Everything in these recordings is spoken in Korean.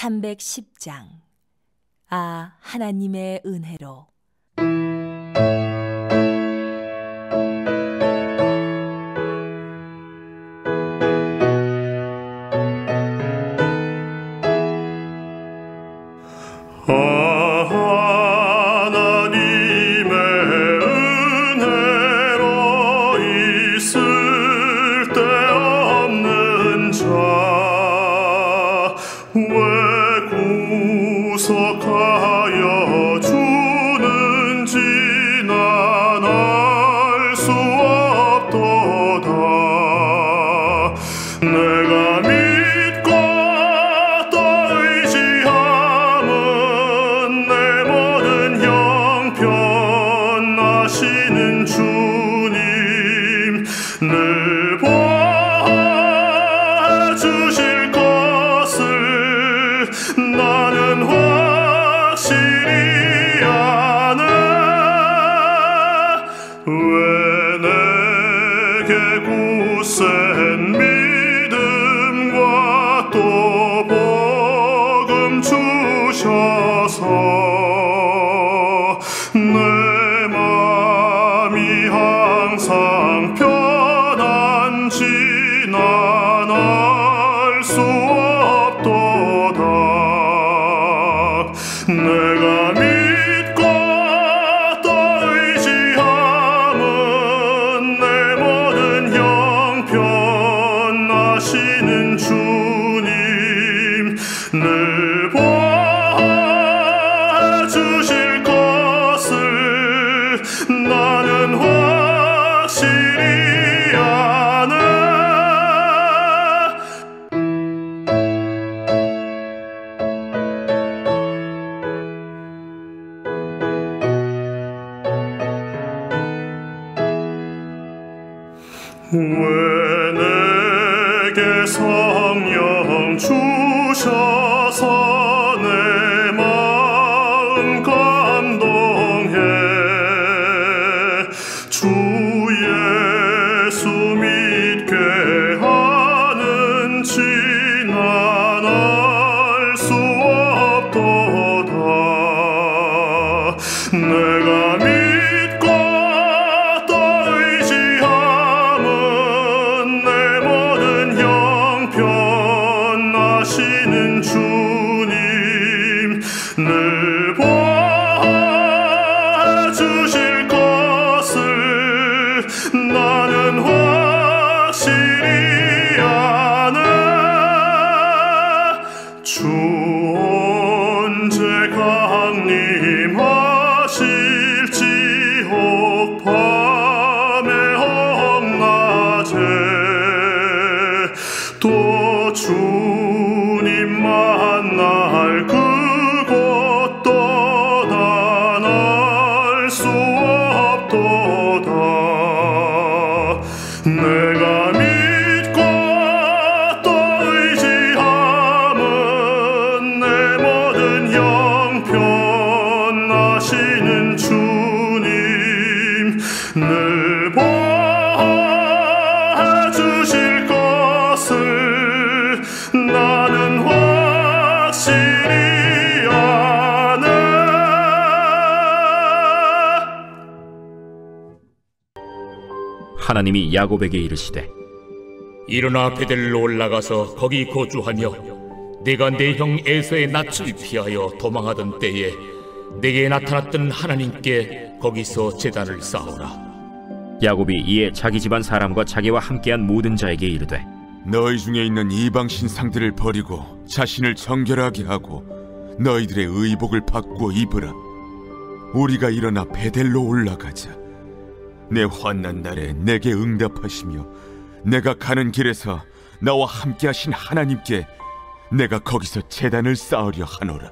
310장. 아, 하나님의 은혜로. 하나님의 은혜로 있을 데 없는 자 왜 구속하여 주는지 난 알 수 없도다. 내가 믿고 또 의지함은 내 모든 형편 아시는 주님 늘 보아주실 것을 나는 확실히 아네. 왜 내게 굳센 믿음과 또 복음 주셔서 내 맘이 항상 편한지 난 알 수 없도다. 내가 믿고 또 의지함은 내 모든 형편 아시는 주님 늘 보아주실 것을 나는 확실히 아네. 왜 내게 성령 주셔서 내 마음 감동해 주 예수 믿게 하는지 난 알 수 없도다. 내가 믿고 또 의지함은 내 모든 형편 아시는 주님 늘 보아주실 것을 나는 확실히 아네. 주 언제 강림하실지 혹 밤에 혹 낮에 또 주님 만날 그곳도 난 알 수 없도다. 내가 믿고 또 의지함은 내 모든 형편 아시는 주님 늘 보아주실 것을 나는 확실히 아네. 하나님이 야곱에게 이르시되 일어나 베델로 올라가서 거기 거주하며 내가 내 형 에서의 낯을 피하여 도망하던 때에 내게 나타났던 하나님께 거기서 제단을 쌓으라. 야곱이 이에 자기 집안 사람과 자기와 함께한 모든 자에게 이르되 너희 중에 있는 이방 신상들을 버리고 자신을 정결하게 하고 너희들의 의복을 바꾸어 입으라. 우리가 일어나 베델로 올라가자. 내 환난 날에 내게 응답하시며 내가 가는 길에서 나와 함께하신 하나님께 내가 거기서 제단을 쌓으려 하노라.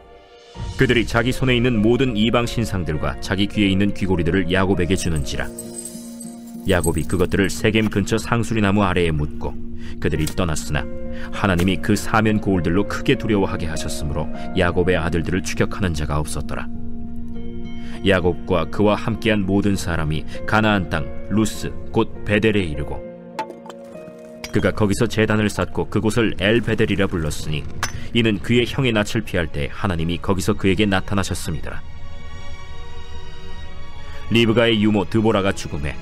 그들이 자기 손에 있는 모든 이방 신상들과 자기 귀에 있는 귀고리들을 야곱에게 주는지라. 야곱이 그것들을 세겜 근처 상수리 나무 아래에 묻고 그들이 떠났으나 하나님이 그 사면 고울들로 크게 두려워하게 하셨으므로 야곱의 아들들을 추격하는 자가 없었더라. 야곱과 그와 함께한 모든 사람이 가나안 땅 루스 곧 베델에 이르고 그가 거기서 제단을 쌓고 그곳을 엘베델이라 불렀으니 이는 그의 형의 낯을 피할 때 하나님이 거기서 그에게 나타나셨습니다. 리브가의 유모 드보라가 죽음에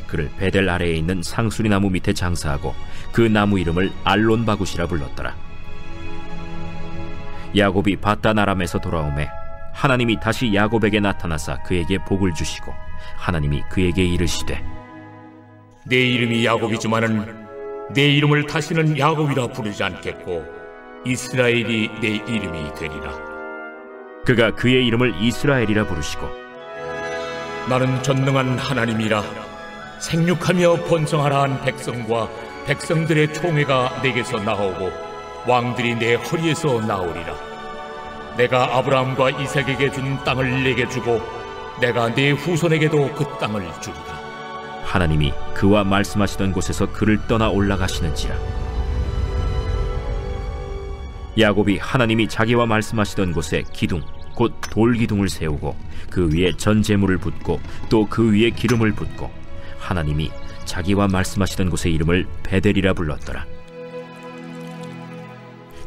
그를 베델 아래에 있는 상수리 나무 밑에 장사하고 그 나무 이름을 알론바굿이라 불렀더라. 야곱이 밧단 아람에서 돌아오매 하나님이 다시 야곱에게 나타나사 그에게 복을 주시고 하나님이 그에게 이르시되 내 이름이 야곱이지만은 내 이름을 다시는 야곱이라 부르지 않겠고 이스라엘이 내 이름이 되리라. 그가 그의 이름을 이스라엘이라 부르시고 나는 전능한 하나님이라. 생육하며 번성하라 한 백성과 백성들의 총회가 내게서 나오고 왕들이 내 허리에서 나오리라. 내가 아브라함과 이삭에게 준 땅을 내게 주고 내가 네 후손에게도 그 땅을 주리라. 하나님이 그와 말씀하시던 곳에서 그를 떠나 올라가시는지라. 야곱이 하나님이 자기와 말씀하시던 곳에 기둥 곧 돌기둥을 세우고 그 위에 전제물을 붓고 또 그 위에 기름을 붓고 하나님이 자기와 말씀하시던 곳의 이름을 베델이라 불렀더라.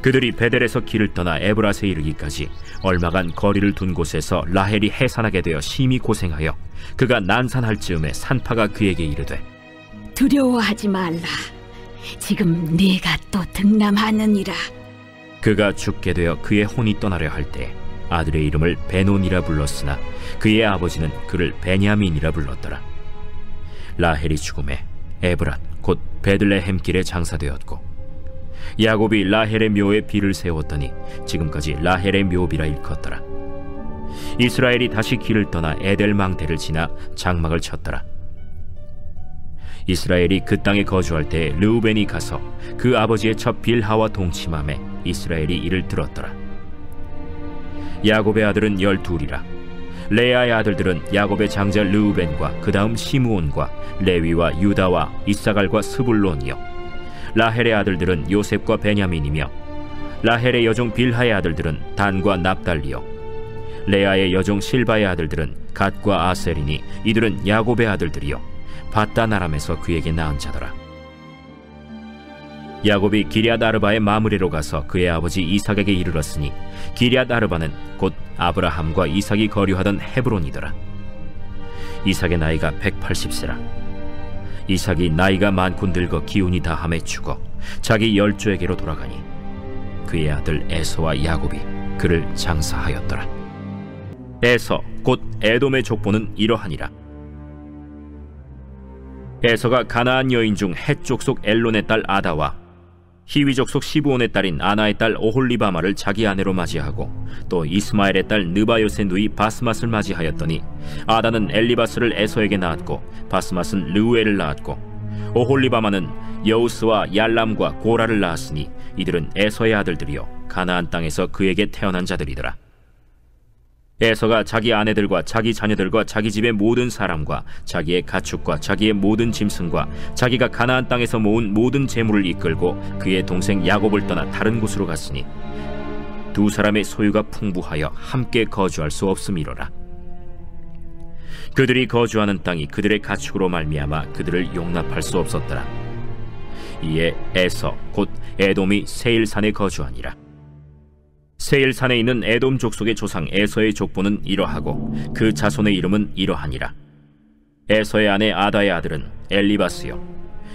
그들이 베델에서 길을 떠나 에브라스에 이르기까지 얼마간 거리를 둔 곳에서 라헬이 해산하게 되어 심히 고생하여 그가 난산할 즈음에 산파가 그에게 이르되 두려워하지 말라. 지금 네가 또 등남하느니라. 그가 죽게 되어 그의 혼이 떠나려 할 때 아들의 이름을 베논이라 불렀으나 그의 아버지는 그를 베냐민이라 불렀더라. 라헬이 죽음에 에브랏 곧 베들레헴 길에 장사되었고 야곱이 라헬의 묘에 비를 세웠더니 지금까지 라헬의 묘비라 일컫더라. 이스라엘이 다시 길을 떠나 에델망대를 지나 장막을 쳤더라. 이스라엘이 그 땅에 거주할 때 르우벤이 가서 그 아버지의 첩 빌하와 동침함에 이스라엘이 이를 들었더라. 야곱의 아들은 12이라. 레아의 아들들은 야곱의 장자 르우벤과 그 다음 시므온과 레위와 유다와 이사갈과 스불론이요 라헬의 아들들은 요셉과 베냐민이며 라헬의 여종 빌하의 아들들은 단과 납달리요 레아의 여종 실바의 아들들은 갓과 아셀이니 이들은 야곱의 아들들이요 밧단 아람에서 그에게 낳은 자더라. 야곱이 기럇 아르바의 마므레로 가서 그의 아버지 이삭에게 이르렀으니 기럇 아르바는 곧 아브라함과 이삭이 거류하던 헤브론이더라. 이삭의 나이가 180세라. 이삭이 나이가 많고 늙어 기운이 다함에 죽어 자기 열조에게로 돌아가니 그의 아들 에서와 야곱이 그를 장사하였더라. 에서 곧 에돔의 족보는 이러하니라. 에서가 가나안 여인 중 헷 족속 엘론의 딸 아다와 히위 족속 시브온의 딸인 아나의 딸 오홀리바마를 자기 아내로 맞이하고 또 이스마엘의 딸 느바요의 누이 바스맛을 맞이하였더니 아다는 엘리바스를 에서에게 낳았고 바스맛은 르우엘을 낳았고 오홀리바마는 여우스와 얄람과 고라를 낳았으니 이들은 에서의 아들들이요 가나안 땅에서 그에게 태어난 자들이더라. 에서가 자기 아내들과 자기 자녀들과 자기 집의 모든 사람과 자기의 가축과 자기의 모든 짐승과 자기가 가나안 땅에서 모은 모든 재물을 이끌고 그의 동생 야곱을 떠나 다른 곳으로 갔으니 두 사람의 소유가 풍부하여 함께 거주할 수 없음이로라. 그들이 거주하는 땅이 그들의 가축으로 말미암아 그들을 용납할 수 없었더라. 이에 에서 곧 에돔이 세일산에 거주하니라. 세일산에 있는 에돔 족속의 조상 에서의 족보는 이러하고 그 자손의 이름은 이러하니라. 에서의 아내 아다의 아들은 엘리바스요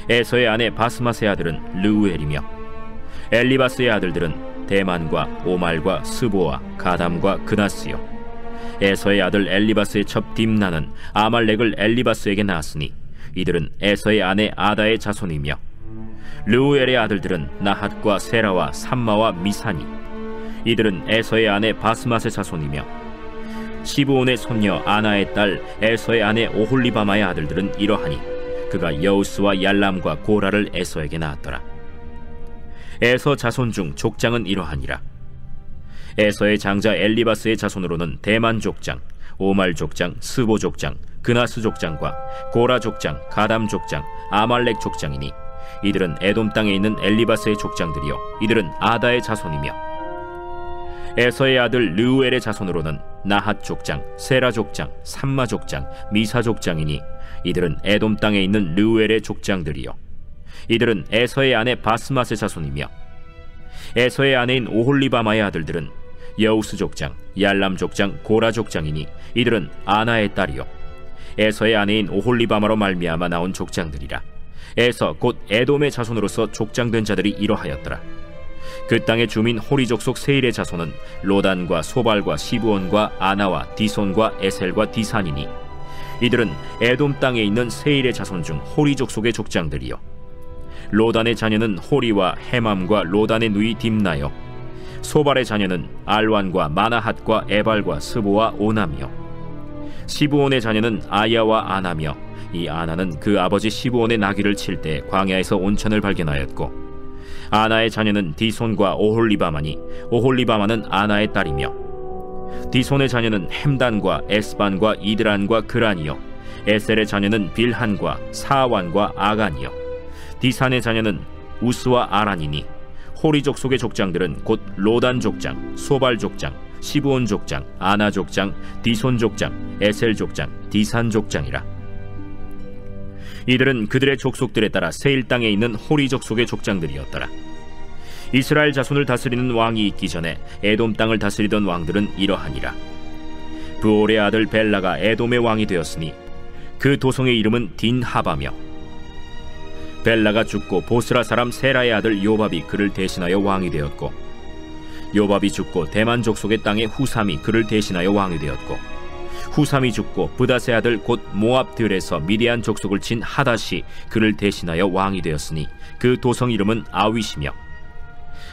에서의 아내 바스맛의 아들은 르우엘이며 엘리바스의 아들들은 대만과 오말과 스보와 가담과 그나스요 에서의 아들 엘리바스의 첩 딥나는 아말렉을 엘리바스에게 낳았으니 이들은 에서의 아내 아다의 자손이며 르우엘의 아들들은 나핫과 세라와 삼마와 미사니 이들은 에서의 아내 바스맛의 자손이며 시브온의 손녀 아나의 딸 에서의 아내 오홀리바마의 아들들은 이러하니 그가 여우스와 얄람과 고라를 에서에게 낳았더라. 에서 자손 중 족장은 이러하니라. 에서의 장자 엘리바스의 자손으로는 대만 족장, 오말 족장, 스보 족장, 그나스 족장과 고라 족장, 가담 족장, 아말렉 족장이니 이들은 에돔 땅에 있는 엘리바스의 족장들이요 이들은 아다의 자손이며 에서의 아들 르우엘의 자손으로는 나핫 족장, 세라 족장, 삼마 족장, 미사 족장이니 이들은 에돔 땅에 있는 르우엘의 족장들이요 이들은 에서의 아내 바스맛의 자손이며 에서의 아내인 오홀리바마의 아들들은 여우스 족장, 얄람 족장, 고라 족장이니 이들은 아나의 딸이요 에서의 아내인 오홀리바마로 말미암아 나온 족장들이라. 에서 곧 에돔의 자손으로서 족장된 자들이 이러하였더라. 그 땅의 주민 호리 족속 세일의 자손은 로단과 소발과 시브온과 아나와 디손과 에셀과 디산이니 이들은 에돔 땅에 있는 세일의 자손 중 호리 족속의 족장들이요 로단의 자녀는 호리와 헤맘과 로단의 누이 딥나요 소발의 자녀는 알완과 마나핫과 에발과 스보와 오남이요 시브온의 자녀는 아야와 아나며 이 아나는 그 아버지 시브온의 나귀를 칠 때 광야에서 온천을 발견하였고 아나의 자녀는 디손과 오홀리바마니 오홀리바마는 아나의 딸이며 디손의 자녀는 햄단과 에스반과 이드란과 그란이요 에셀의 자녀는 빌한과 사완과 아간이요 디산의 자녀는 우스와 아란이니 호리 족속의 족장들은 곧 로단 족장, 소발 족장, 시브온 족장, 아나 족장, 디손 족장, 에셀 족장, 디산 족장이라. 이들은 그들의 족속들에 따라 세일 땅에 있는 호리 족속의 족장들이었더라. 이스라엘 자손을 다스리는 왕이 있기 전에 에돔 땅을 다스리던 왕들은 이러하니라. 브올의 아들 벨라가 에돔의 왕이 되었으니 그 도성의 이름은 딘하바며 벨라가 죽고 보스라 사람 세라의 아들 요밥이 그를 대신하여 왕이 되었고 요밥이 죽고 대만 족속의 땅에 후삼이 그를 대신하여 왕이 되었고 후삼이 죽고 브닷의 아들 곧 모압들에서 미디안 족속을 친 하닷이 그를 대신하여 왕이 되었으니 그 도성 이름은 아윗이며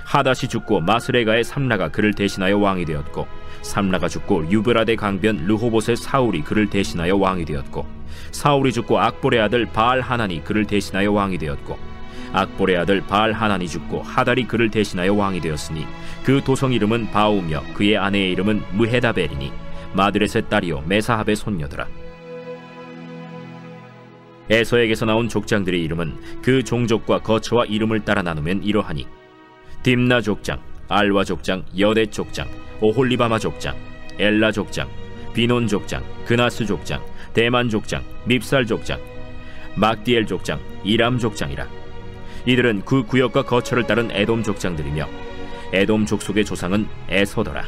하닷이 죽고 마스레가의 삼라가 그를 대신하여 왕이 되었고 삼라가 죽고 유브라데 강변 르호봇의 사울이 그를 대신하여 왕이 되었고 사울이 죽고 악볼의 아들 바알 하난이 그를 대신하여 왕이 되었고 악볼의 아들 바알 하난이 죽고 하달이 그를 대신하여 왕이 되었으니 그 도성 이름은 바우며 그의 아내의 이름은 무헤다벨이니 마드렛의 딸이요 메사합의 손녀더라. 에서에게서 나온 족장들의 이름은 그 종족과 거처와 이름을 따라 나누면 이러하니 딥나 족장, 알와 족장, 여대 족장, 오홀리바마 족장, 엘라 족장, 비논 족장, 그나스 족장, 대만 족장, 밉살 족장, 막디엘 족장, 이람 족장이라. 이들은 그 구역과 거처를 따른 에돔 족장들이며 에돔 족속의 조상은 에서더라.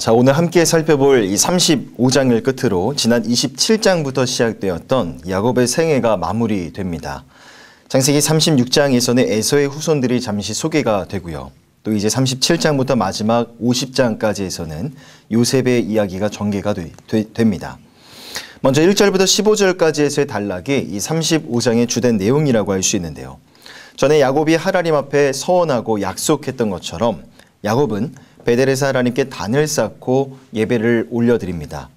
자, 오늘 함께 살펴볼 이 35장을 끝으로 지난 27장부터 시작되었던 야곱의 생애가 마무리됩니다. 창세기 36장에서는 에서의 후손들이 잠시 소개가 되고요. 또 이제 37장부터 마지막 50장까지에서는 요셉의 이야기가 전개가 됩니다. 먼저 1절부터 15절까지에서의 단락이 이 35장의 주된 내용이라고 할 수 있는데요. 전에 야곱이 하나님 앞에 서원하고 약속했던 것처럼 야곱은 베델에서 하나님께 단을 쌓고 예배를 올려드립니다.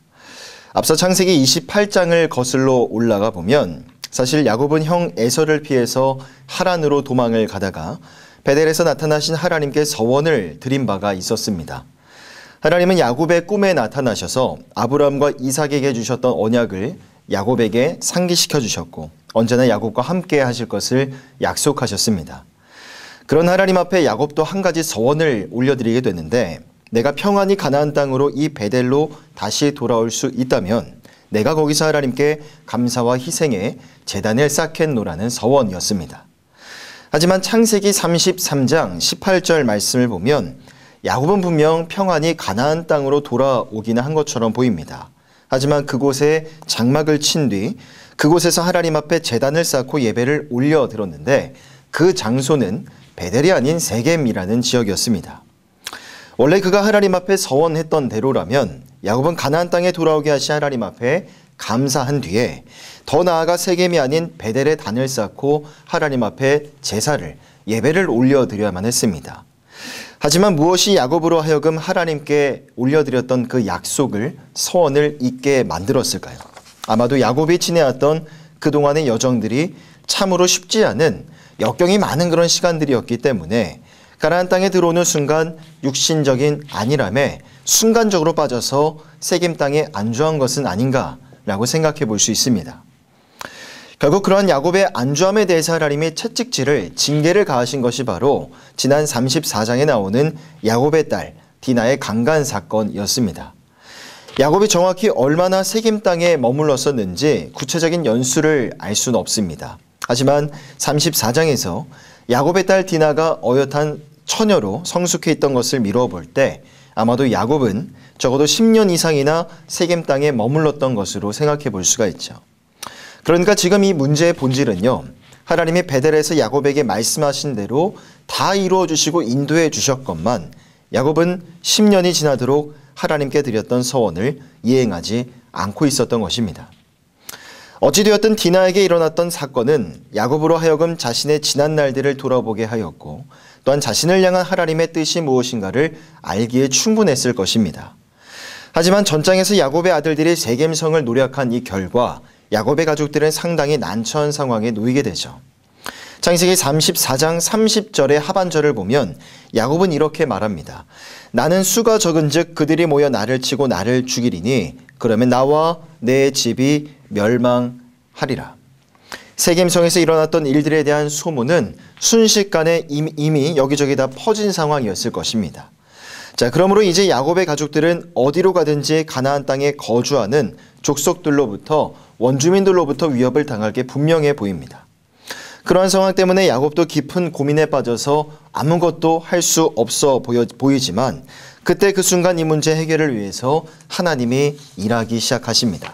앞서 창세기 28장을 거슬러 올라가 보면 사실 야곱은 형 에서를 피해서 하란으로 도망을 가다가 베델에서 나타나신 하나님께 서원을 드린 바가 있었습니다. 하나님은 야곱의 꿈에 나타나셔서 아브라함과 이삭에게 주셨던 언약을 야곱에게 상기시켜 주셨고 언제나 야곱과 함께 하실 것을 약속하셨습니다. 그런 하나님 앞에 야곱도 한 가지 서원을 올려드리게 됐는데 내가 평안히 가나안 땅으로 이 베델로 다시 돌아올 수 있다면 내가 거기서 하나님께 감사와 희생에 제단을 쌓겠노라는 서원이었습니다. 하지만 창세기 33장 18절 말씀을 보면 야곱은 분명 평안히 가나안 땅으로 돌아오기는 한 것처럼 보입니다. 하지만 그곳에 장막을 친 뒤 그곳에서 하나님 앞에 제단을 쌓고 예배를 올려드렸는데 그 장소는 베델이 아닌 세겜이라는 지역이었습니다. 원래 그가 하나님 앞에 서원했던 대로라면 야곱은 가나안 땅에 돌아오게 하신 하나님 앞에 감사한 뒤에 더 나아가 세겜이 아닌 베델에 단을 쌓고 하나님 앞에 제사를 예배를 올려드려야만 했습니다. 하지만 무엇이 야곱으로 하여금 하나님께 올려드렸던 그 약속을 서원을 잊게 만들었을까요? 아마도 야곱이 지내왔던 그동안의 여정들이 참으로 쉽지 않은 역경이 많은 그런 시간들이었기 때문에 가나안 땅에 들어오는 순간 육신적인 안일함에 순간적으로 빠져서 세겜 땅에 안주한 것은 아닌가라고 생각해 볼 수 있습니다. 결국 그러한 야곱의 안주함에 대해서 하나님이 채찍질을 징계를 가하신 것이 바로 지난 34장에 나오는 야곱의 딸 디나의 강간 사건이었습니다. 야곱이 정확히 얼마나 세겜 땅에 머물렀었는지 구체적인 연수를 알 수는 없습니다. 하지만 34장에서 야곱의 딸 디나가 어엿한 처녀로 성숙해 있던 것을 미뤄볼 때 아마도 야곱은 적어도 10년 이상이나 세겜 땅에 머물렀던 것으로 생각해 볼 수가 있죠. 그러니까 지금 이 문제의 본질은요, 하나님이 베델에서 야곱에게 말씀하신 대로 다 이루어 주시고 인도해 주셨건만 야곱은 10년이 지나도록 하나님께 드렸던 서원을 이행하지 않고 있었던 것입니다. 어찌되었든 디나에게 일어났던 사건은 야곱으로 하여금 자신의 지난 날들을 돌아보게 하였고 또한 자신을 향한 하나님의 뜻이 무엇인가를 알기에 충분했을 것입니다. 하지만 전장에서 야곱의 아들들이 세겜성을 노력한 이 결과 야곱의 가족들은 상당히 난처한 상황에 놓이게 되죠. 창세기 34장 30절의 하반절을 보면 야곱은 이렇게 말합니다. 나는 수가 적은즉 그들이 모여 나를 치고 나를 죽이리니 그러면 나와 내 집이 멸망하리라. 세겜성에서 일어났던 일들에 대한 소문은 순식간에 이미 여기저기 다 퍼진 상황이었을 것입니다. 자, 그러므로 이제 야곱의 가족들은 어디로 가든지 가나안 땅에 거주하는 족속들로부터 원주민들로부터 위협을 당할 게 분명해 보입니다. 그러한 상황 때문에 야곱도 깊은 고민에 빠져서 아무것도 할 수 없어 보이지만 그때 그 순간 이 문제 해결을 위해서 하나님이 일하기 시작하십니다.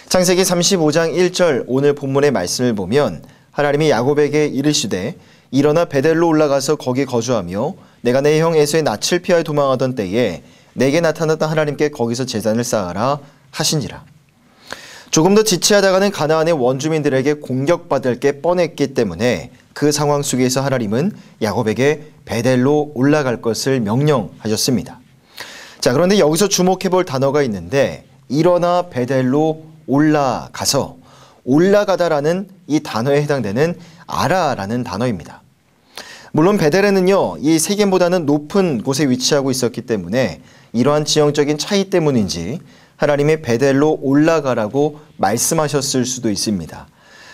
창세기 35장 1절 오늘 본문의 말씀을 보면 하나님이 야곱에게 이르시되 일어나 베델로 올라가서 거기 거주하며 내가 내 형 에서의 낯을 피하여 도망하던 때에 내게 나타났던 하나님께 거기서 제단을 쌓아라 하시니라. 조금 더 지체하다가는 가나안의 원주민들에게 공격받을 게 뻔했기 때문에 그 상황 속에서 하나님은 야곱에게 베델로 올라갈 것을 명령하셨습니다. 자, 그런데 여기서 주목해 볼 단어가 있는데 일어나 베델로 올라가서 올라가다라는 이 단어에 해당되는 아라라는 단어입니다. 물론 베델에는요, 이 세겜보다는 높은 곳에 위치하고 있었기 때문에 이러한 지형적인 차이 때문인지 하나님이 베델로 올라가라고 말씀하셨을 수도 있습니다.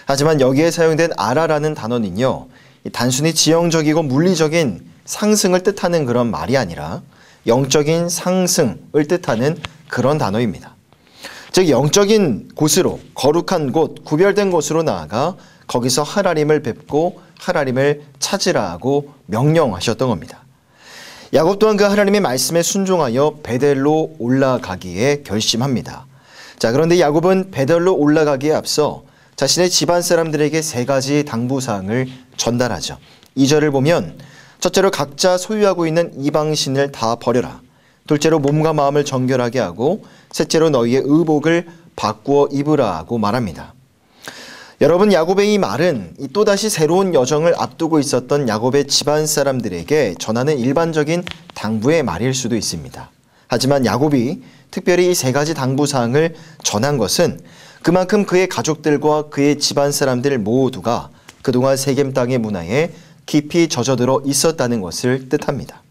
하지만 여기에 사용된 아라라는 단어는요, 단순히 지형적이고 물리적인 상승을 뜻하는 그런 말이 아니라 영적인 상승을 뜻하는 그런 단어입니다. 즉 영적인 곳으로, 거룩한 곳, 구별된 곳으로 나아가 거기서 하나님을 뵙고 하나님을 찾으라고 명령하셨던 겁니다. 야곱 또한 그 하나님의 말씀에 순종하여 베델로 올라가기에 결심합니다. 자, 그런데 야곱은 베델로 올라가기에 앞서 자신의 집안 사람들에게 세 가지 당부사항을 전달하죠. 2절을 보면 첫째로 각자 소유하고 있는 이방신을 다 버려라. 둘째로 몸과 마음을 정결하게 하고 셋째로 너희의 의복을 바꾸어 입으라고 말합니다. 여러분, 야곱의 이 말은 또다시 새로운 여정을 앞두고 있었던 야곱의 집안 사람들에게 전하는 일반적인 당부의 말일 수도 있습니다. 하지만 야곱이 특별히 이 세 가지 당부사항을 전한 것은 그만큼 그의 가족들과 그의 집안 사람들 모두가 그동안 세겜 땅의 문화에 깊이 젖어들어 있었다는 것을 뜻합니다.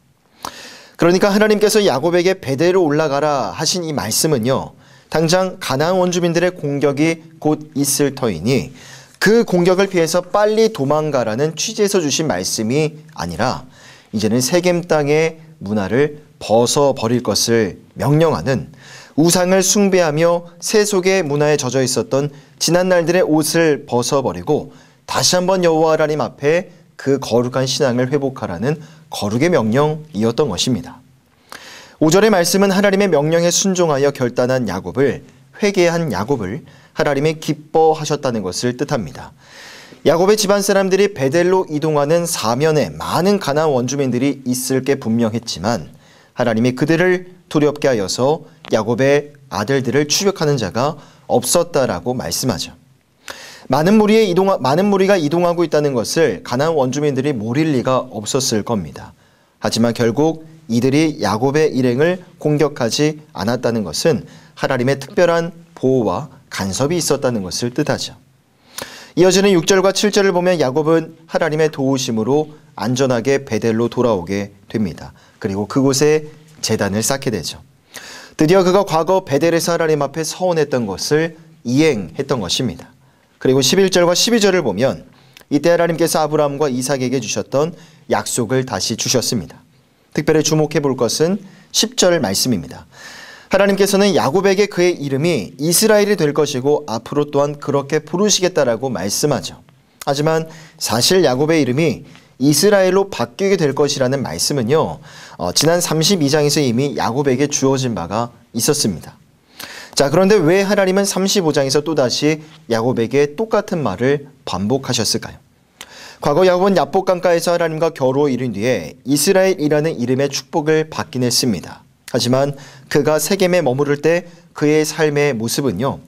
그러니까 하나님께서 야곱에게 베델로 올라가라 하신 이 말씀은요, 당장 가나안 원주민들의 공격이 곧 있을 터이니 그 공격을 피해서 빨리 도망가라는 취지에서 주신 말씀이 아니라 이제는 세겜 땅의 문화를 벗어버릴 것을 명령하는, 우상을 숭배하며 세속의 문화에 젖어 있었던 지난 날들의 옷을 벗어버리고 다시 한번 여호와 하나님 앞에 그 거룩한 신앙을 회복하라는 거룩의 명령이었던 것입니다. 5절의 말씀은 하나님의 명령에 순종하여 결단한 야곱을, 회개한 야곱을 하나님이 기뻐하셨다는 것을 뜻합니다. 야곱의 집안 사람들이 베델로 이동하는 사면에 많은 가나안 원주민들이 있을 게 분명했지만 하나님이 그들을 두렵게 하여서 야곱의 아들들을 추격하는 자가 없었다라고 말씀하죠. 많은 무리가 이동하고 있다는 것을 가나안 원주민들이 모를 리가 없었을 겁니다. 하지만 결국 이들이 야곱의 일행을 공격하지 않았다는 것은 하나님의 특별한 보호와 간섭이 있었다는 것을 뜻하죠. 이어지는 6절과 7절을 보면 야곱은 하나님의 도우심으로 안전하게 베델로 돌아오게 됩니다. 그리고 그곳에 제단을 쌓게 되죠. 드디어 그가 과거 베델에서 하나님 앞에 서원했던 것을 이행했던 것입니다. 그리고 11절과 12절을 보면 이때 하나님께서 아브라함과 이삭에게 주셨던 약속을 다시 주셨습니다. 특별히 주목해 볼 것은 10절 말씀입니다. 하나님께서는 야곱에게 그의 이름이 이스라엘이 될 것이고 앞으로 또한 그렇게 부르시겠다라고 말씀하죠. 하지만 사실 야곱의 이름이 이스라엘로 바뀌게 될 것이라는 말씀은요, 지난 32장에서 이미 야곱에게 주어진 바가 있었습니다. 자, 그런데 왜 하나님은 35장에서 또다시 야곱에게 똑같은 말을 반복하셨을까요? 과거 야곱은 야복 강가에서 하나님과 겨루어 이룬 뒤에 이스라엘이라는 이름의 축복을 받긴 했습니다. 하지만 그가 세겜에 머무를 때 그의 삶의 모습은요,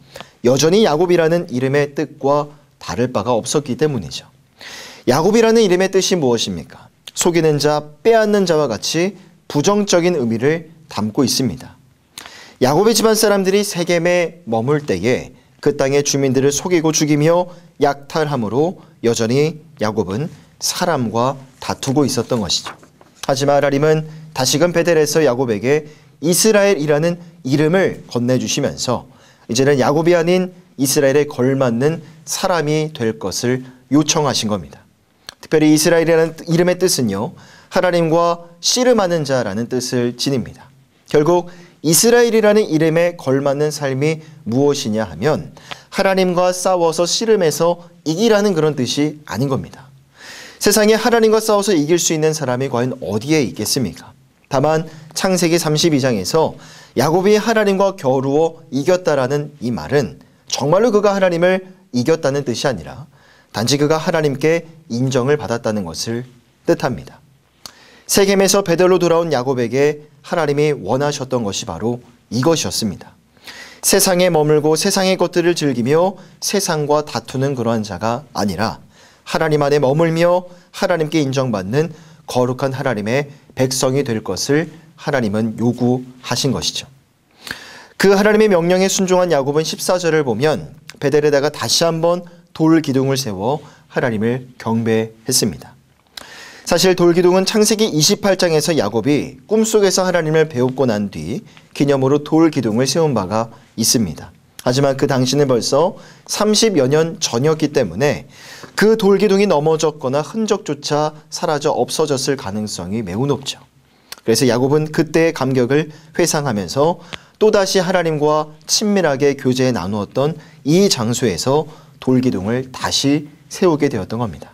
여전히 야곱이라는 이름의 뜻과 다를 바가 없었기 때문이죠. 야곱이라는 이름의 뜻이 무엇입니까? 속이는 자, 빼앗는 자와 같이 부정적인 의미를 담고 있습니다. 야곱의 집안 사람들이 세겜에 머물 때에 그 땅의 주민들을 속이고 죽이며 약탈함으로 여전히 야곱은 사람과 다투고 있었던 것이죠. 하지만 하나님은 다시금 베델에서 야곱에게 이스라엘이라는 이름을 건네주시면서 이제는 야곱이 아닌 이스라엘에 걸맞는 사람이 될 것을 요청하신 겁니다. 특별히 이스라엘이라는 이름의 뜻은요, 하나님과 씨름하는 자라는 뜻을 지닙니다. 결국 이스라엘이라는 이름에 걸맞는 삶이 무엇이냐 하면 하나님과 싸워서 씨름해서 이기라는 그런 뜻이 아닌 겁니다. 세상에 하나님과 싸워서 이길 수 있는 사람이 과연 어디에 있겠습니까? 다만 창세기 32장에서 야곱이 하나님과 겨루어 이겼다라는 이 말은 정말로 그가 하나님을 이겼다는 뜻이 아니라 단지 그가 하나님께 인정을 받았다는 것을 뜻합니다. 세겜에서 베델로 돌아온 야곱에게 하나님이 원하셨던 것이 바로 이것이었습니다. 세상에 머물고 세상의 것들을 즐기며 세상과 다투는 그러한 자가 아니라 하나님 안에 머물며 하나님께 인정받는 거룩한 하나님의 백성이 될 것을 하나님은 요구하신 것이죠. 그 하나님의 명령에 순종한 야곱은 14절을 보면 베델에다가 다시 한번 돌 기둥을 세워 하나님을 경배했습니다. 사실 돌 기둥은 창세기 28장에서 야곱이 꿈속에서 하나님을 배우고 난 뒤 기념으로 돌 기둥을 세운 바가 있습니다. 하지만 그 당시는 벌써 30여 년 전이었기 때문에 그 돌 기둥이 넘어졌거나 흔적조차 사라져 없어졌을 가능성이 매우 높죠. 그래서 야곱은 그때의 감격을 회상하면서 또다시 하나님과 친밀하게 교제 나누었던 이 장소에서 돌 기둥을 다시 세우게 되었던 겁니다.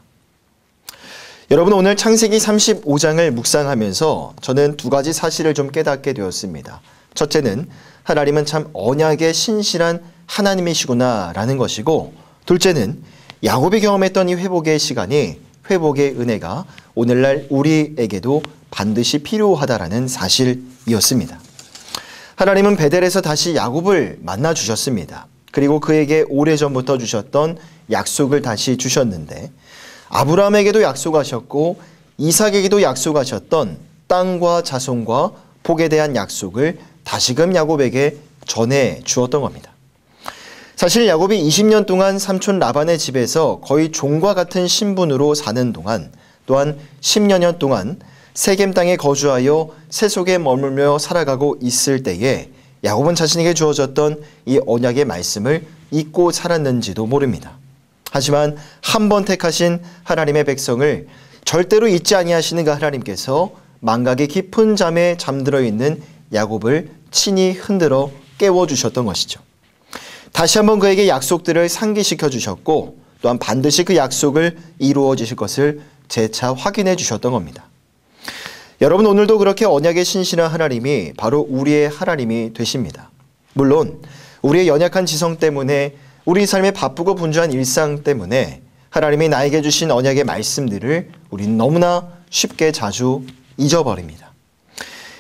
여러분, 오늘 창세기 35장을 묵상하면서 저는 두 가지 사실을 좀 깨닫게 되었습니다. 첫째는 하나님은 참 언약의 신실한 하나님이시구나 라는 것이고, 둘째는 야곱이 경험했던 이 회복의 시간이, 회복의 은혜가 오늘날 우리에게도 반드시 필요하다라는 사실이었습니다. 하나님은 베델에서 다시 야곱을 만나 주셨습니다. 그리고 그에게 오래전부터 주셨던 약속을 다시 주셨는데, 아브라함에게도 약속하셨고 이삭에게도 약속하셨던 땅과 자손과 복에 대한 약속을 다시금 야곱에게 전해 주었던 겁니다. 사실 야곱이 20년 동안 삼촌 라반의 집에서 거의 종과 같은 신분으로 사는 동안, 또한 10여년 동안 세겜 땅에 거주하여 세속에 머물며 살아가고 있을 때에 야곱은 자신에게 주어졌던 이 언약의 말씀을 잊고 살았는지도 모릅니다. 하지만 한 번 택하신 하나님의 백성을 절대로 잊지 아니하시는 그 하나님께서 망각의 깊은 잠에 잠들어 있는 야곱을 친히 흔들어 깨워주셨던 것이죠. 다시 한번 그에게 약속들을 상기시켜 주셨고, 또한 반드시 그 약속을 이루어 주실 것을 재차 확인해 주셨던 겁니다. 여러분, 오늘도 그렇게 언약의 신실한 하나님이 바로 우리의 하나님이 되십니다. 물론 우리의 연약한 지성 때문에, 우리 삶의 바쁘고 분주한 일상 때문에 하나님이 나에게 주신 언약의 말씀들을 우리는 너무나 쉽게 자주 잊어버립니다.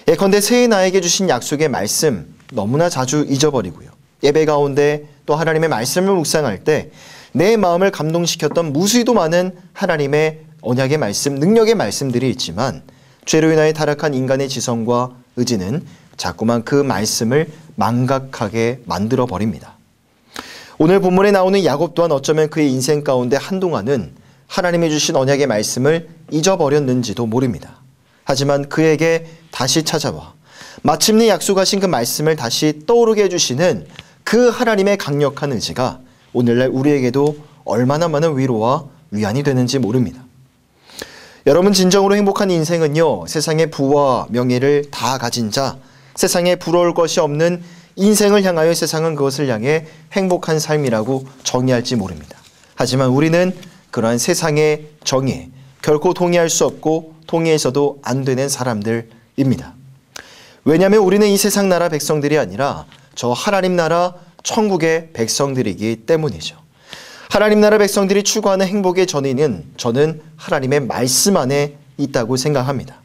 예컨대 새해 나에게 주신 약속의 말씀 너무나 자주 잊어버리고요. 예배 가운데 또 하나님의 말씀을 묵상할 때 내 마음을 감동시켰던 무수히도 많은 하나님의 언약의 말씀, 능력의 말씀들이 있지만 죄로 인하여 타락한 인간의 지성과 의지는 자꾸만 그 말씀을 망각하게 만들어 버립니다. 오늘 본문에 나오는 야곱 또한 어쩌면 그의 인생 가운데 한동안은 하나님이 주신 언약의 말씀을 잊어버렸는지도 모릅니다. 하지만 그에게 다시 찾아와 마침내 약속하신 그 말씀을 다시 떠오르게 해주시는 그 하나님의 강력한 의지가 오늘날 우리에게도 얼마나 많은 위로와 위안이 되는지 모릅니다. 여러분, 진정으로 행복한 인생은요, 세상의 부와 명예를 다 가진 자, 세상에 부러울 것이 없는 인생을 향하여 세상은 그것을 향해 행복한 삶이라고 정의할지 모릅니다. 하지만 우리는 그러한 세상의 정의에 결코 동의할 수 없고 동의해서도 안 되는 사람들입니다. 왜냐하면 우리는 이 세상 나라 백성들이 아니라 저 하나님 나라 천국의 백성들이기 때문이죠. 하나님 나라 백성들이 추구하는 행복의 전의는 저는 하나님의 말씀 안에 있다고 생각합니다.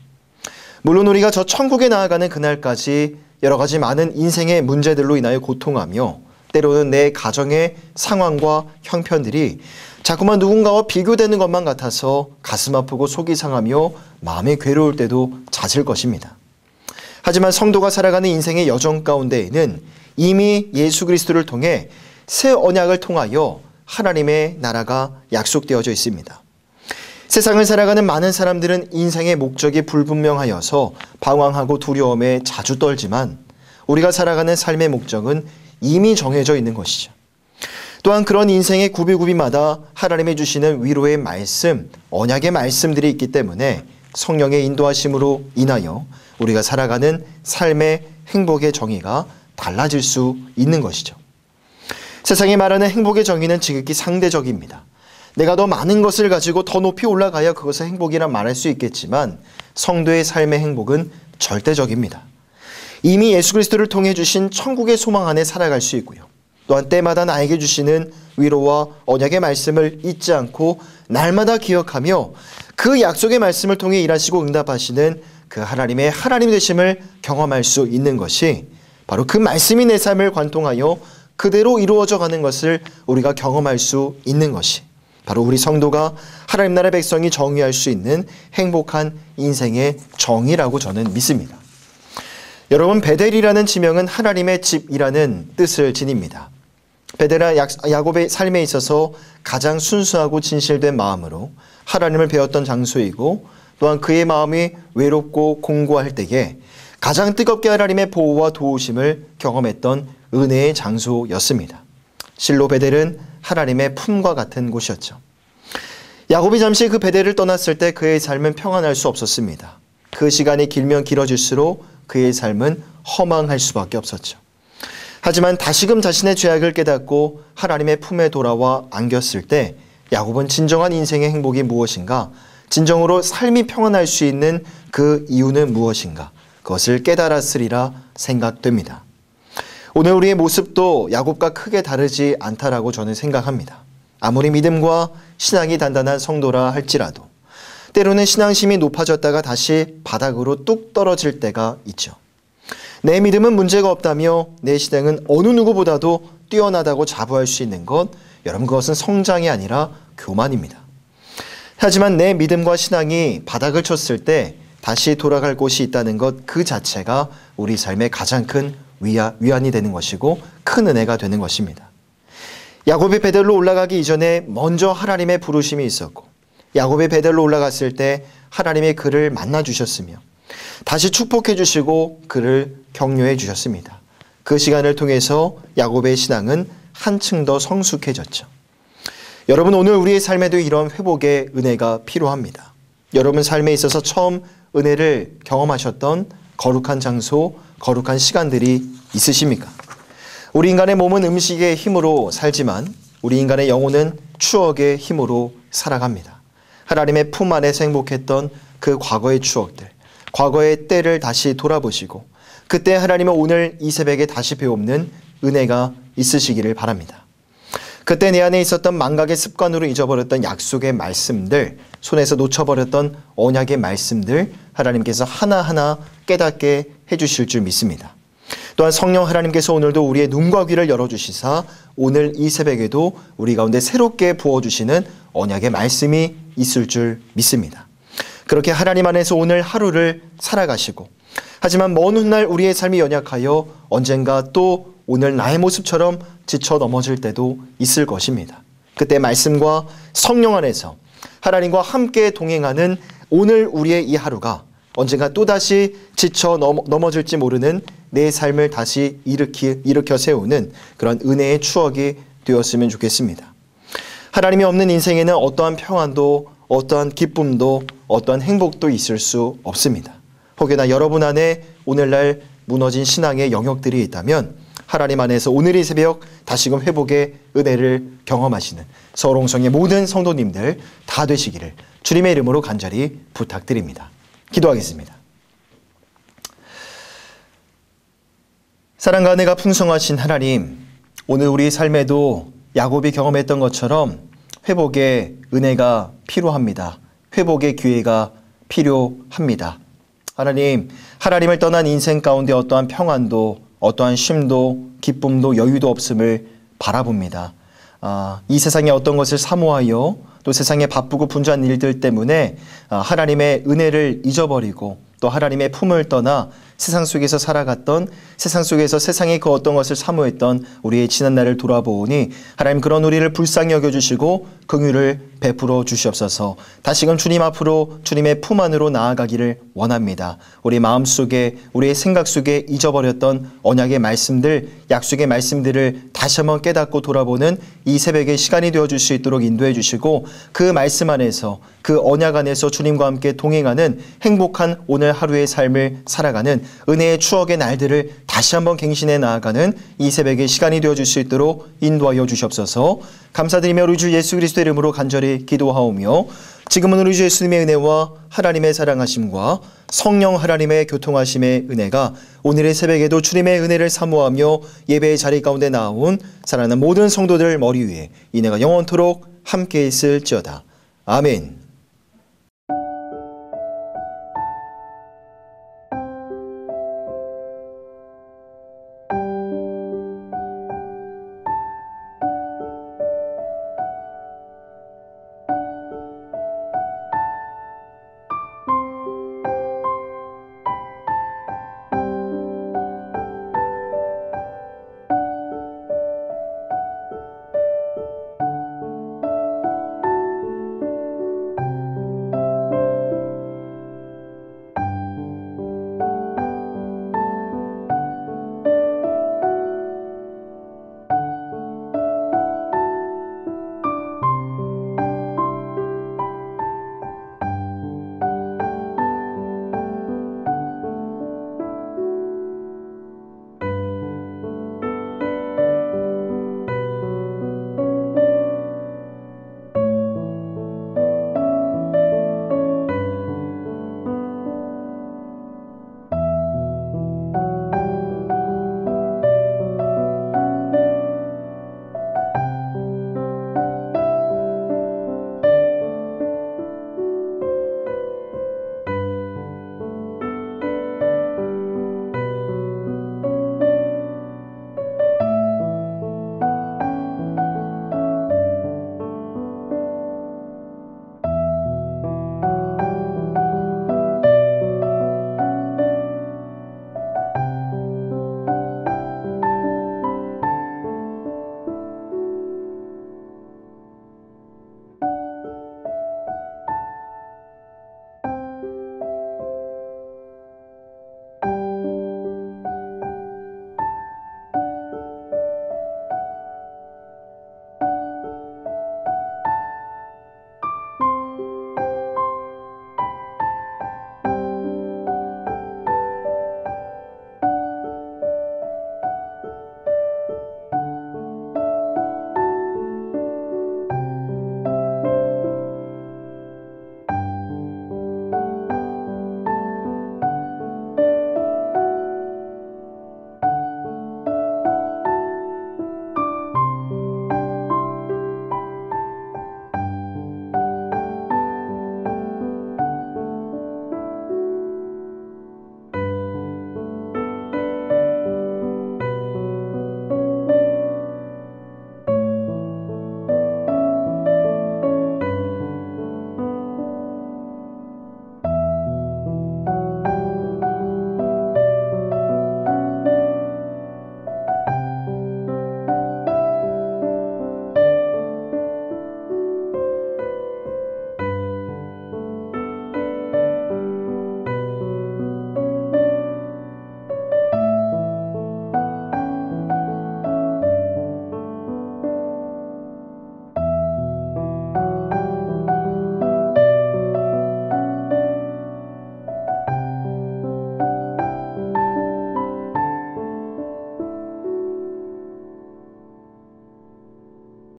물론 우리가 저 천국에 나아가는 그날까지 여러 가지 많은 인생의 문제들로 인하여 고통하며 때로는 내 가정의 상황과 형편들이 자꾸만 누군가와 비교되는 것만 같아서 가슴 아프고 속이 상하며 마음이 괴로울 때도 잦을 것입니다. 하지만 성도가 살아가는 인생의 여정 가운데에는 이미 예수 그리스도를 통해 새 언약을 통하여 하나님의 나라가 약속되어져 있습니다. 세상을 살아가는 많은 사람들은 인생의 목적이 불분명하여서 방황하고 두려움에 자주 떨지만 우리가 살아가는 삶의 목적은 이미 정해져 있는 것이죠. 또한 그런 인생의 구비구비마다 하나님이 주시는 위로의 말씀, 언약의 말씀들이 있기 때문에 성령의 인도하심으로 인하여 우리가 살아가는 삶의 행복의 정의가 달라질 수 있는 것이죠. 세상이 말하는 행복의 정의는 지극히 상대적입니다. 내가 더 많은 것을 가지고 더 높이 올라가야 그것을 행복이라 말할 수 있겠지만 성도의 삶의 행복은 절대적입니다. 이미 예수 그리스도를 통해 주신 천국의 소망 안에 살아갈 수 있고요. 또한 때마다 나에게 주시는 위로와 언약의 말씀을 잊지 않고 날마다 기억하며 그 약속의 말씀을 통해 일하시고 응답하시는 그 하나님의 하나님 되심을 경험할 수 있는 것이 바로 그 말씀이 내 삶을 관통하여 그대로 이루어져 가는 것을 우리가 경험할 수 있는 것이 바로 우리 성도가 하나님 나라 백성이 정의할 수 있는 행복한 인생의 정의라고 저는 믿습니다. 여러분, 베델이라는 지명은 하나님의 집이라는 뜻을 지닙니다. 베델은 야곱의 삶에 있어서 가장 순수하고 진실된 마음으로 하나님을 배웠던 장소이고 또한 그의 마음이 외롭고 공고할 때에 가장 뜨겁게 하나님의 보호와 도우심을 경험했던 은혜의 장소였습니다. 실로 베델은 하나님의 품과 같은 곳이었죠. 야곱이 잠시 그 베델을 떠났을 때 그의 삶은 평안할 수 없었습니다. 그 시간이 길면 길어질수록 그의 삶은 허망할 수밖에 없었죠. 하지만 다시금 자신의 죄악을 깨닫고 하나님의 품에 돌아와 안겼을 때 야곱은 진정한 인생의 행복이 무엇인가, 진정으로 삶이 평안할 수 있는 그 이유는 무엇인가, 그것을 깨달았으리라 생각됩니다. 오늘 우리의 모습도 야곱과 크게 다르지 않다라고 저는 생각합니다. 아무리 믿음과 신앙이 단단한 성도라 할지라도 때로는 신앙심이 높아졌다가 다시 바닥으로 뚝 떨어질 때가 있죠. 내 믿음은 문제가 없다며 내 신앙은 어느 누구보다도 뛰어나다고 자부할 수 있는 것, 여러분 그것은 성장이 아니라 교만입니다. 하지만 내 믿음과 신앙이 바닥을 쳤을 때 다시 돌아갈 곳이 있다는 것 그 자체가 우리 삶의 가장 큰 위안이 되는 것이고 큰 은혜가 되는 것입니다. 야곱이 베델로 올라가기 이전에 먼저 하나님의 부르심이 있었고 야곱이 베델로 올라갔을 때 하나님의 그를 만나 주셨으며 다시 축복해 주시고 그를 격려해 주셨습니다. 그 시간을 통해서 야곱의 신앙은 한층 더 성숙해졌죠. 여러분, 오늘 우리의 삶에도 이런 회복의 은혜가 필요합니다. 여러분 삶에 있어서 처음 은혜를 경험하셨던 거룩한 장소, 거룩한 시간들이 있으십니까? 우리 인간의 몸은 음식의 힘으로 살지만 우리 인간의 영혼은 추억의 힘으로 살아갑니다. 하나님의 품 안에서 행복했던 그 과거의 추억들, 과거의 때를 다시 돌아보시고 그때 하나님은 오늘 이 새벽에 다시 배우는 은혜가 있으시기를 바랍니다. 그때 내 안에 있었던 망각의 습관으로 잊어버렸던 약속의 말씀들, 손에서 놓쳐버렸던 언약의 말씀들 하나님께서 하나하나 깨닫게 해주실 줄 믿습니다. 또한 성령 하나님께서 오늘도 우리의 눈과 귀를 열어주시사 오늘 이 새벽에도 우리 가운데 새롭게 부어주시는 언약의 말씀이 있을 줄 믿습니다. 그렇게 하나님 안에서 오늘 하루를 살아가시고 하지만 먼 훗날 우리의 삶이 연약하여 언젠가 또 오늘 나의 모습처럼 지쳐 넘어질 때도 있을 것입니다. 그때 말씀과 성령 안에서 하나님과 함께 동행하는 오늘 우리의 이 하루가 언젠가 또다시 지쳐 넘어질지 모르는 내 삶을 다시 일으켜 세우는 그런 은혜의 추억이 되었으면 좋겠습니다. 하나님이 없는 인생에는 어떠한 평안도 어떠한 기쁨도 어떠한 행복도 있을 수 없습니다. 혹여나 여러분 안에 오늘날 무너진 신앙의 영역들이 있다면 하나님 안에서 오늘 이 새벽 다시금 회복의 은혜를 경험하시는 서울홍성의 모든 성도님들 다 되시기를 주님의 이름으로 간절히 부탁드립니다. 기도하겠습니다. 사랑과 은혜가 풍성하신 하나님, 오늘 우리 삶에도 야곱이 경험했던 것처럼 회복의 은혜가 필요합니다. 회복의 기회가 필요합니다. 하나님, 하나님을 떠난 인생 가운데 어떠한 평안도, 어떠한 쉼도, 기쁨도, 여유도 없음을 바라봅니다. 이 세상에 어떤 것을 사모하여 또 세상에 바쁘고 분주한 일들 때문에 하나님의 은혜를 잊어버리고 또 하나님의 품을 떠나 세상 속에서 살아갔던, 세상 속에서 세상의 그 어떤 것을 사모했던 우리의 지난 날을 돌아보니 하나님, 그런 우리를 불쌍히 여겨주시고 긍휼을 베풀어 주시옵소서. 다시금 주님 앞으로 주님의 품 안으로 나아가기를 원합니다. 우리 마음속에, 우리의 생각 속에 잊어버렸던 언약의 말씀들, 약속의 말씀들을 다시 한번 깨닫고 돌아보는 이 새벽의 시간이 되어줄 수 있도록 인도해 주시고, 그 말씀 안에서, 그 언약 안에서 주님과 함께 동행하는 행복한 오늘 하루의 삶을 살아가는 은혜의 추억의 날들을 다시 한번 갱신해 나아가는 이 새벽의 시간이 되어줄 수 있도록 인도하여 주시옵소서. 감사드리며 우리 주 예수 그리스도의 이름으로 간절히 기도하오며, 지금은 우리 주 예수님의 은혜와 하나님의 사랑하심과 성령 하나님의 교통하심의 은혜가 오늘의 새벽에도 주님의 은혜를 사모하며 예배의 자리 가운데 나온 사랑하는 모든 성도들 머리 위에 이 은혜가 영원토록 함께 있을지어다. 아멘.